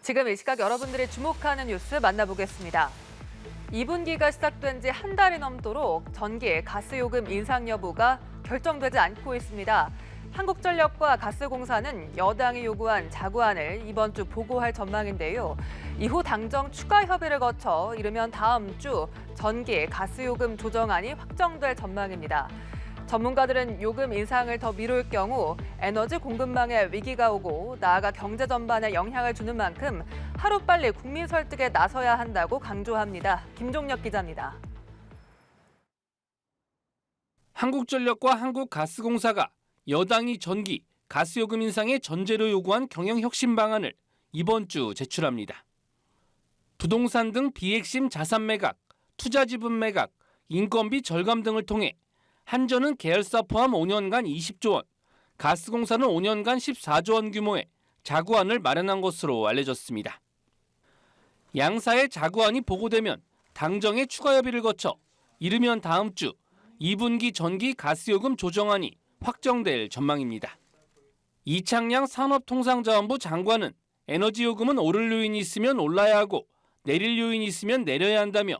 지금 이 시각 여러분들이 주목하는 뉴스 만나보겠습니다. 2분기가 시작된 지 한 달이 넘도록 전기, 가스 요금 인상 여부가 결정되지 않고 있습니다. 한국전력과 가스공사는 여당이 요구한 자구안을 이번 주 보고할 전망인데요. 이후 당정 추가 협의를 거쳐 이르면 다음 주 전기, 가스 요금 조정안이 확정될 전망입니다. 전문가들은 요금 인상을 더 미룰 경우 에너지 공급망에 위기가 오고 나아가 경제 전반에 영향을 주는 만큼 하루빨리 국민 설득에 나서야 한다고 강조합니다. 김종혁 기자입니다. 한국전력과 한국가스공사가 여당이 전기, 가스요금 인상의 전제로 요구한 경영혁신 방안을 이번 주 제출합니다. 부동산 등 비핵심 자산 매각, 투자 지분 매각, 인건비 절감 등을 통해 한전은 계열사 포함 5년간 20조 원, 가스공사는 5년간 14조 원 규모의 자구안을 마련한 것으로 알려졌습니다. 양사의 자구안이 보고되면 당정의 추가 협의를 거쳐 이르면 다음 주 2분기 전기 가스요금 조정안이 확정될 전망입니다. 이창양 산업통상자원부 장관은 에너지 요금은 오를 요인이 있으면 올라야 하고 내릴 요인이 있으면 내려야 한다며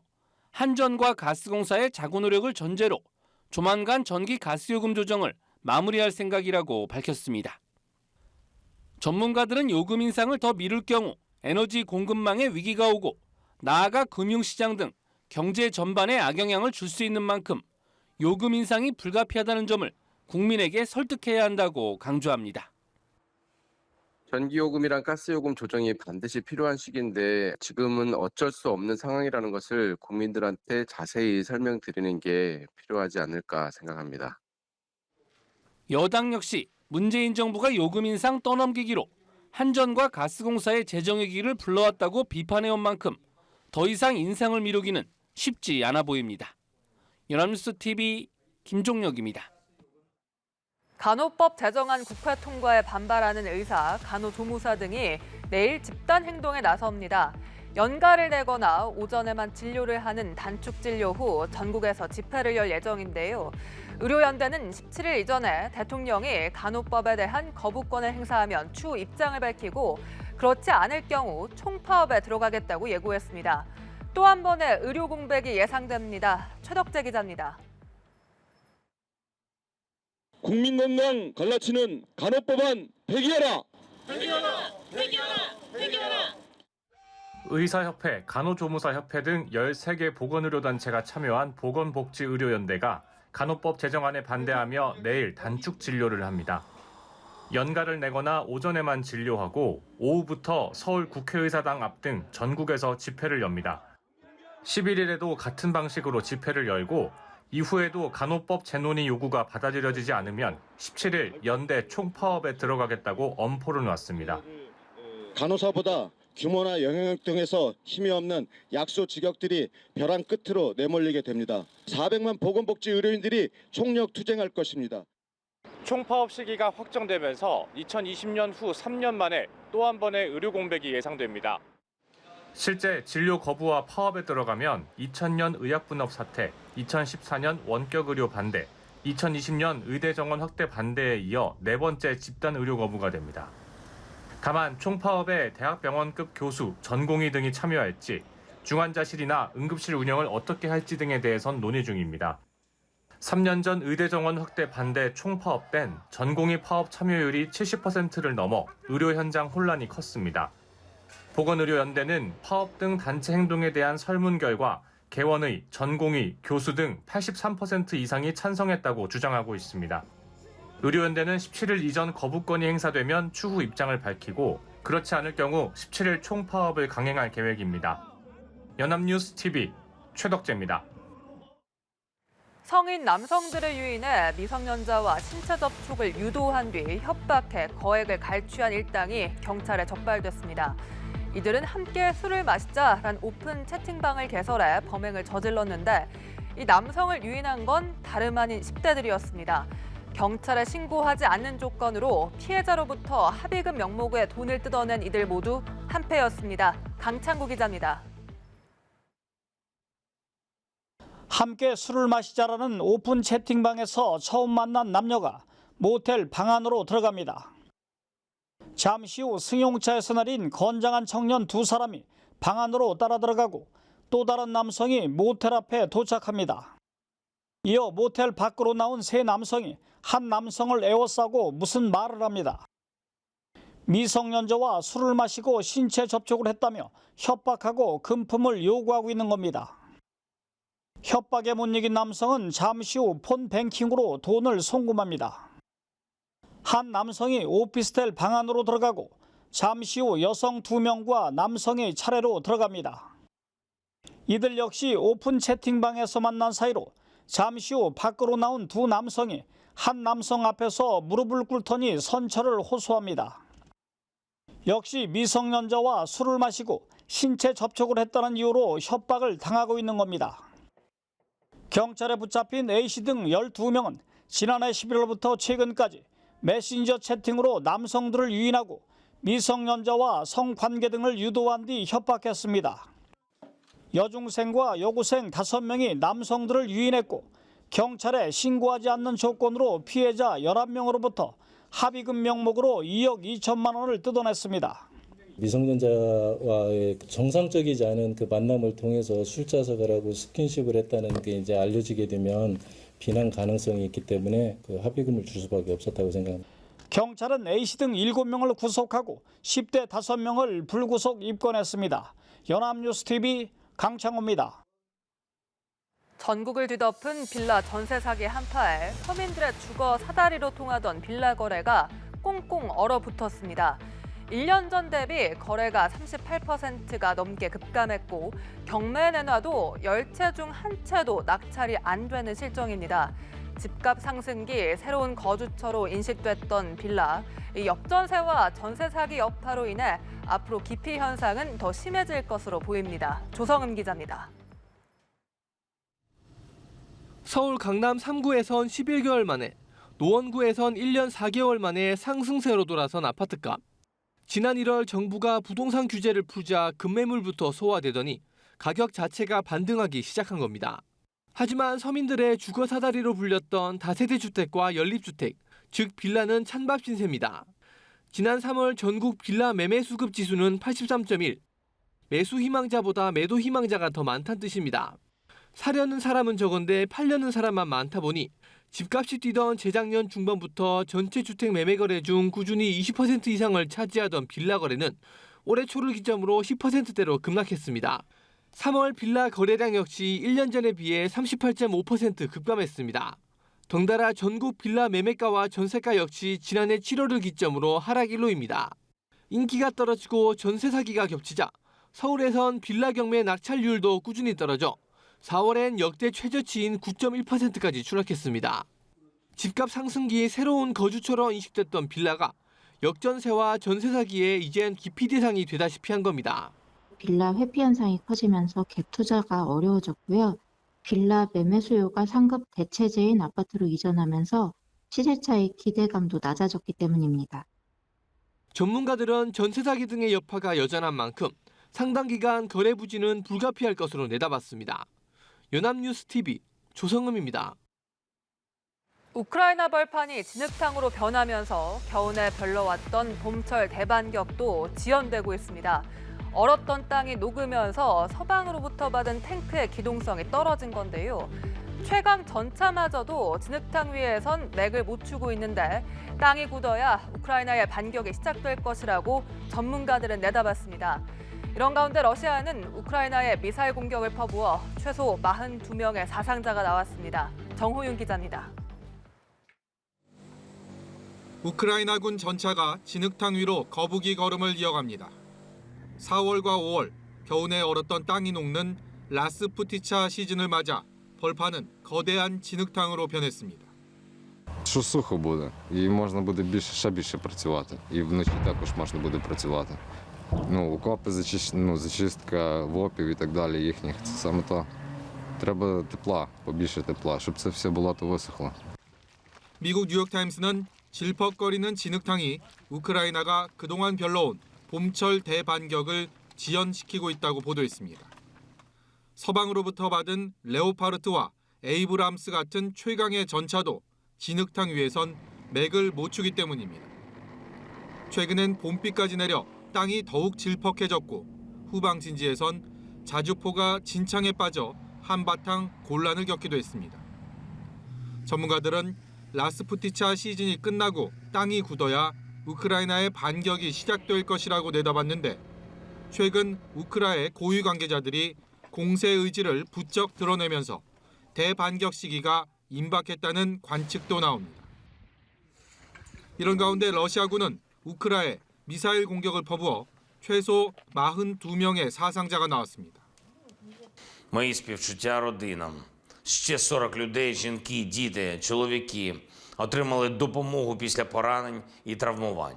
한전과 가스공사의 자구 노력을 전제로 조만간 전기 가스요금 조정을 마무리할 생각이라고 밝혔습니다. 전문가들은 요금 인상을 더 미룰 경우 에너지 공급망에 위기가 오고 나아가 금융시장 등 경제 전반에 악영향을 줄 수 있는 만큼 요금 인상이 불가피하다는 점을 국민에게 설득해야 한다고 강조합니다. 전기요금이랑 가스요금 조정이 반드시 필요한 시기인데 지금은 어쩔 수 없는 상황이라는 것을 국민들한테 자세히 설명드리는 게 필요하지 않을까 생각합니다. 여당 역시 문재인 정부가 요금 인상 떠넘기기로 한전과 가스공사의 재정위기를 불러왔다고 비판해온 만큼 더 이상 인상을 미루기는 쉽지 않아 보입니다. 연합뉴스 TV 김종혁입니다. 간호법 제정안 국회 통과에 반발하는 의사, 간호조무사 등이 내일 집단 행동에 나섭니다. 연가를 내거나 오전에만 진료를 하는 단축 진료 후 전국에서 집회를 열 예정인데요. 의료연대는 17일 이전에 대통령이 간호법에 대한 거부권을 행사하면 추후 입장을 밝히고 그렇지 않을 경우 총파업에 들어가겠다고 예고했습니다. 또 한 번의 의료 공백이 예상됩니다. 최덕재 기자입니다. 국민 건강 갈라치는 간호법안 폐기하라! 의사협회, 간호조무사협회 등 13개 보건의료단체가 참여한 보건복지의료연대가 간호법 제정안에 반대하며 내일 단축 진료를 합니다. 연가를 내거나 오전에만 진료하고 오후부터 서울 국회의사당 앞 등 전국에서 집회를 엽니다. 11일에도 같은 방식으로 집회를 열고 이후에도 간호법 재논의 요구가 받아들여지지 않으면 17일 연대 총파업에 들어가겠다고 엄포를 놨습니다. 간호사보다 규모나 영향력 등에서 힘이 없는 약소 직역들이 벼랑 끝으로 내몰리게 됩니다. 400만 보건복지 의료인들이 총력 투쟁할 것입니다. 총파업 시기가 확정되면서 2020년 후 3년 만에 또 한 번의 의료 공백이 예상됩니다. 실제 진료 거부와 파업에 들어가면 2000년 의약분업 사태, 2014년 원격의료 반대, 2020년 의대 정원 확대 반대에 이어 네 번째 집단 의료 거부가 됩니다. 다만 총파업에 대학병원급 교수, 전공의 등이 참여할지, 중환자실이나 응급실 운영을 어떻게 할지 등에 대해선 논의 중입니다. 3년 전 의대 정원 확대 반대 총파업 땐 전공의 파업 참여율이 70%를 넘어 의료 현장 혼란이 컸습니다. 보건의료연대는 파업 등 단체 행동에 대한 설문 결과 개원의, 전공의, 교수 등 83% 이상이 찬성했다고 주장하고 있습니다. 의료연대는 17일 이전 거부권이 행사되면 추후 입장을 밝히고 그렇지 않을 경우 17일 총파업을 강행할 계획입니다. 연합뉴스 TV 최덕재입니다. 성인 남성들을 유인해 미성년자와 신체 접촉을 유도한 뒤 협박해 거액을 갈취한 일당이 경찰에 적발됐습니다. 이들은 함께 술을 마시자란 오픈 채팅방을 개설해 범행을 저질렀는데 이 남성을 유인한 건 다름 아닌 10대들이었습니다. 경찰에 신고하지 않는 조건으로 피해자로부터 합의금 명목의 돈을 뜯어낸 이들 모두 한패였습니다. 강창구 기자입니다. 함께 술을 마시자라는 오픈 채팅방에서 처음 만난 남녀가 모텔 방 안으로 들어갑니다. 잠시 후 승용차에서 내린 건장한 청년 두 사람이 방 안으로 따라 들어가고 또 다른 남성이 모텔 앞에 도착합니다. 이어 모텔 밖으로 나온 세 남성이 한 남성을 에워싸고 무슨 말을 합니다. 미성년자와 술을 마시고 신체 접촉을 했다며 협박하고 금품을 요구하고 있는 겁니다. 협박에 못 이긴 남성은 잠시 후 폰 뱅킹으로 돈을 송금합니다. 한 남성이 오피스텔 방 안으로 들어가고 잠시 후 여성 2명과 남성이 차례로 들어갑니다. 이들 역시 오픈 채팅방에서 만난 사이로 잠시 후 밖으로 나온 두 남성이 한 남성 앞에서 무릎을 꿇더니 선처를 호소합니다. 역시 미성년자와 술을 마시고 신체 접촉을 했다는 이유로 협박을 당하고 있는 겁니다. 경찰에 붙잡힌 A씨 등 12명은 지난해 11월부터 최근까지 메신저 채팅으로 남성들을 유인하고 미성년자와 성관계 등을 유도한 뒤 협박했습니다. 여중생과 여고생 5명이 남성들을 유인했고 경찰에 신고하지 않는 조건으로 피해자 11명으로부터 합의금 명목으로 2억 2천만 원을 뜯어냈습니다. 미성년자와의 정상적이지 않은 그 만남을 통해서 술자석을 하고 스킨십을 했다는 게 이제 알려지게 되면 비난 가능성이 있기 때문에 그 합의금을 줄 수밖에 없었다고 생각합니다. 경찰은 A씨 등 7명을 구속하고 10대 5명을 불구속 입건했습니다. 연합뉴스TV 강창호입니다. 전국을 뒤덮은 빌라 전세 사기 한파에 서민들의 주거 사다리로 통하던 빌라 거래가 꽁꽁 얼어붙었습니다. 1년 전 대비 거래가 38%가 넘게 급감했고 경매에 내놔도 10채 중 1채도 낙찰이 안 되는 실정입니다. 집값 상승기 새로운 거주처로 인식됐던 빌라, 이 역전세와 전세 사기 여파로 인해 앞으로 기피 현상은 더 심해질 것으로 보입니다. 조성은 기자입니다. 서울 강남 3구에선 11개월 만에, 노원구에선 1년 4개월 만에 상승세로 돌아선 아파트값. 지난 1월 정부가 부동산 규제를 풀자 급매물부터 소화되더니 가격 자체가 반등하기 시작한 겁니다. 하지만 서민들의 주거 사다리로 불렸던 다세대 주택과 연립주택, 즉 빌라는 찬밥 신세입니다. 지난 3월 전국 빌라 매매 수급 지수는 83.1, 매수 희망자보다 매도 희망자가 더 많다는 뜻입니다. 사려는 사람은 적은데 팔려는 사람만 많다 보니 집값이 뛰던 재작년 중반부터 전체 주택 매매 거래 중 꾸준히 20% 이상을 차지하던 빌라 거래는 올해 초를 기점으로 10%대로 급락했습니다. 3월 빌라 거래량 역시 1년 전에 비해 38.5% 급감했습니다. 덩달아 전국 빌라 매매가와 전세가 역시 지난해 7월을 기점으로 하락 일로입니다. 인기가 떨어지고 전세 사기가 겹치자 서울에선 빌라 경매 낙찰률도 꾸준히 떨어져 4월엔 역대 최저치인 9.1%까지 추락했습니다. 집값 상승기에 새로운 거주처로 인식됐던 빌라가 역전세와 전세 사기에 이젠 기피 대상이 되다시피 한 겁니다. 빌라 회피 현상이 커지면서 갭 투자가 어려워졌고요. 빌라 매매 수요가 상급 대체제인 아파트로 이전하면서 시세 차익 기대감도 낮아졌기 때문입니다. 전문가들은 전세 사기 등의 여파가 여전한 만큼 상당 기간 거래 부진은 불가피할 것으로 내다봤습니다. 연합뉴스TV 조성음입니다. 우크라이나 벌판이 진흙탕으로 변하면서 겨우내 별러왔던 봄철 대반격도 지연되고 있습니다. 얼었던 땅이 녹으면서 서방으로부터 받은 탱크의 기동성이 떨어진 건데요. 최강 전차마저도 진흙탕 위에선 맥을 못 추고 있는데 땅이 굳어야 우크라이나의 반격이 시작될 것이라고 전문가들은 내다봤습니다. 이런 가운데 러시아는 우크라이나에 미사일 공격을 퍼부어 최소 42명의 사상자가 나왔습니다. 정호윤 기자입니다. 우크라이나군 전차가 진흙탕 위로 거북이 걸음을 이어갑니다. 4월과 5월 겨우내 얼었던 땅이 녹는 라스푸티차 시즌을 맞아 벌판은 거대한 진흙탕으로 변했습니다. Що сухо буде, і можна буде ще більше працювати. І вночі також можна буде працювати. Окопи, зачистка вопів і так далі їхніх. Це саме то. Треба тепла, побільше тепла, щоб це все болото висохло. 미국 뉴욕타임스는 질퍽거리는 진흙탕이 우크라이나가 그동안 별러온 봄철 대반격을 지연시키고 있다고 보도했습니다. 서방으로부터 받은 레오파르트와 에이브람스 같은 최강의 전차도 진흙탕 위에선 맥을 못 추기 때문입니다. 최근엔 봄비까지 내려 땅이 더욱 질퍽해졌고 후방 진지에선 자주포가 진창에 빠져 한바탕 곤란을 겪기도 했습니다. 전문가들은 라스푸티차 시즌이 끝나고 땅이 굳어야 우크라이나의 반격이 시작될 것이라고 내다봤는데 최근 우크라의 고위 관계자들이 공세 의지를 부쩍 드러내면서 대반격 시기가 임박했다는 관측도 나옵니다. 이런 가운데 러시아군은 우크라에 미사일 공격을 퍼부어 최소 42명의 사상자가 나왔습니다. Мої співчуття родинам. Ще 40 людей, жінки, діти, чоловіки отримали допомогу після поранень і травмувань.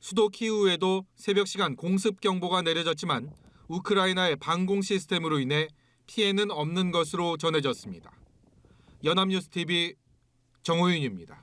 수도 키우에도 새벽 시간 공습 경보가 내려졌지만 우크라이나의 방공 시스템으로 인해 피해는 없는 것으로 전해졌습니다. 연합뉴스 TV 정호윤입니다.